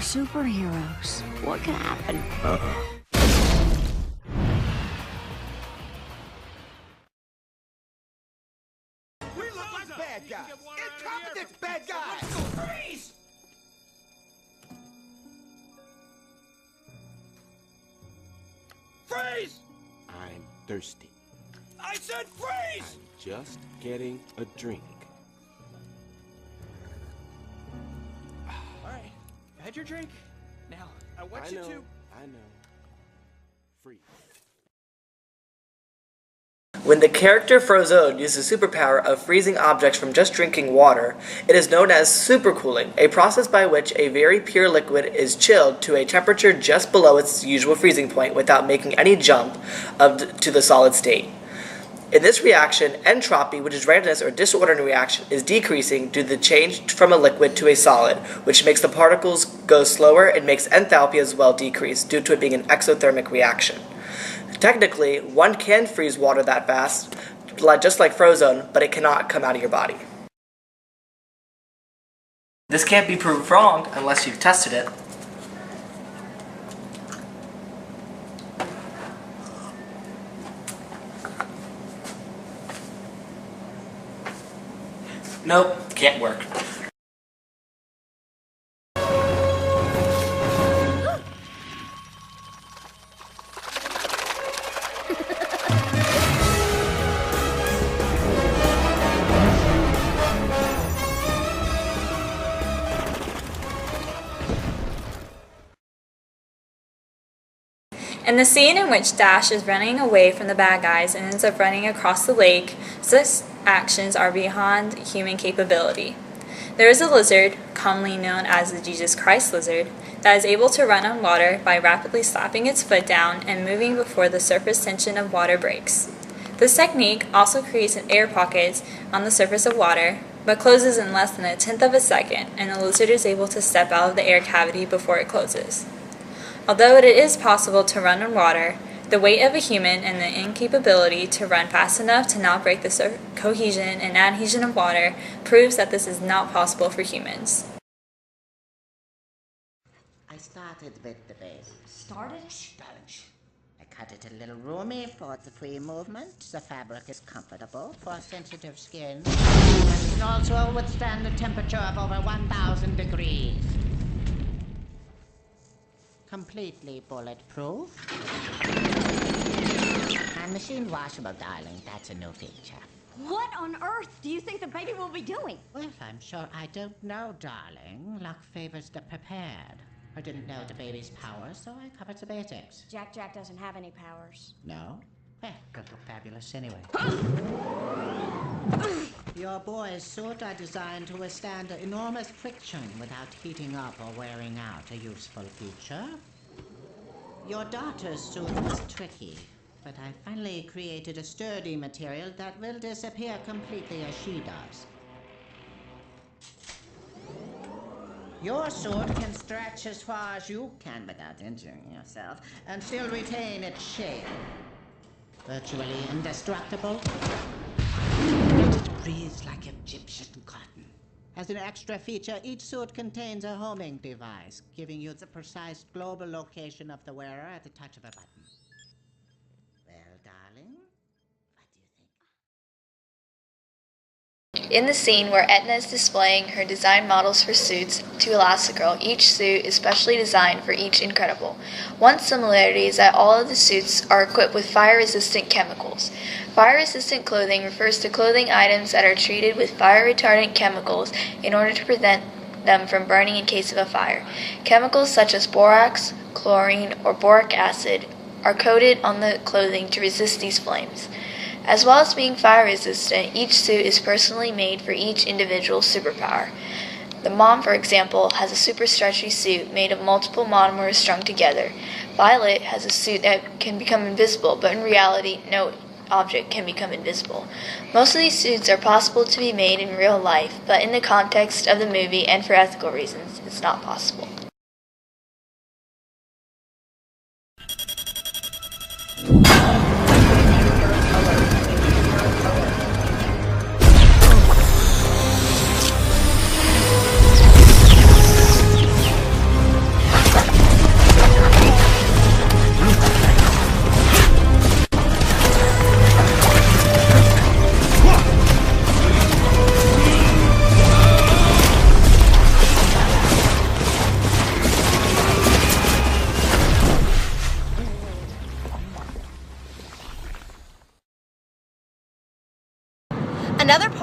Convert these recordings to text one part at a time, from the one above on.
superheroes. What can happen? We look like bad guys. Incompetent bad guys. Freeze! Freeze! I'm thirsty. I said freeze! I'm just getting a drink. All right, had your drink. Now, I want you to... I know. Freeze. When the character Frozone uses the superpower of freezing objects from just drinking water, it is known as supercooling, a process by which a very pure liquid is chilled to a temperature just below its usual freezing point without making any jump to the solid state. In this reaction, entropy, which is randomness or disorder in a reaction, is decreasing due to the change from a liquid to a solid, which makes the particles go slower and makes enthalpy as well decrease due to it being an exothermic reaction. Technically, one can freeze water that fast, just like Frozone, but it cannot come out of your body. This can't be proved wrong unless you've tested it. Nope, can't work. In the scene in which Dash is running away from the bad guys and ends up running across the lake, such actions are beyond human capability. There is a lizard, commonly known as the Jesus Christ lizard, that is able to run on water by rapidly slapping its foot down and moving before the surface tension of water breaks. This technique also creates an air pocket on the surface of water, but closes in less than 1/10 of a second, and the lizard is able to step out of the air cavity before it closes. Although it is possible to run on water, the weight of a human and the incapability to run fast enough to not break the cohesion and adhesion of water proves that this is not possible for humans. I started with the baby. Started? I cut it a little roomy for the free movement. The fabric is comfortable for sensitive skin. And can also withstand the temperature of over 1,000 degrees. Completely bulletproof. And machine washable, darling. That's a new feature. What on earth do you think the baby will be doing? Well, I'm sure I don't know, darling. Luck favors the prepared. I didn't know the baby's powers, so I covered the basics. Jack doesn't have any powers. No? Well, it'll look fabulous anyway. Your boy's suit are designed to withstand enormous friction without heating up or wearing out, a useful feature. Your daughter's suit was tricky, but I finally created a sturdy material that will disappear completely as she does. Your suit can stretch as far as you can without injuring yourself and still retain its shape. Virtually indestructible. Yet it breathes like Egyptian cotton. As an extra feature, each suit contains a homing device, giving you the precise global location of the wearer at the touch of a button. Well, darling, what do you think? In the scene where Etna is displaying her design models for suits to Elastigirl, each suit is specially designed for each Incredible. One similarity is that all of the suits are equipped with fire-resistant chemicals. Fire-resistant clothing refers to clothing items that are treated with fire-retardant chemicals in order to prevent them from burning in case of a fire. Chemicals such as borax, chlorine, or boric acid are coated on the clothing to resist these flames. As well as being fire-resistant, each suit is personally made for each individual superpower. The Mom, for example, has a super stretchy suit made of multiple monomers strung together. Violet has a suit that can become invisible, but in reality, no object can become invisible. Most of these suits are possible to be made in real life, but in the context of the movie and for ethical reasons, it's not possible.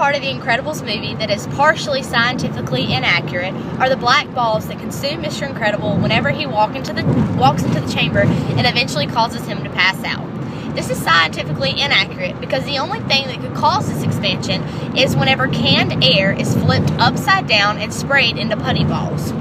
part of the Incredibles movie that is partially scientifically inaccurate are the black balls that consume Mr. Incredible whenever he walks into the chamber and eventually causes him to pass out. This is scientifically inaccurate because the only thing that could cause this expansion is whenever canned air is flipped upside down and sprayed into putty balls.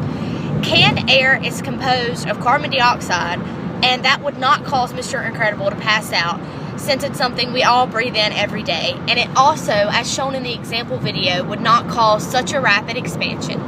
Canned air is composed of carbon dioxide, and that would not cause Mr. Incredible to pass out, since it's something we all breathe in every day, and it also, as shown in the example video, would not cause such a rapid expansion.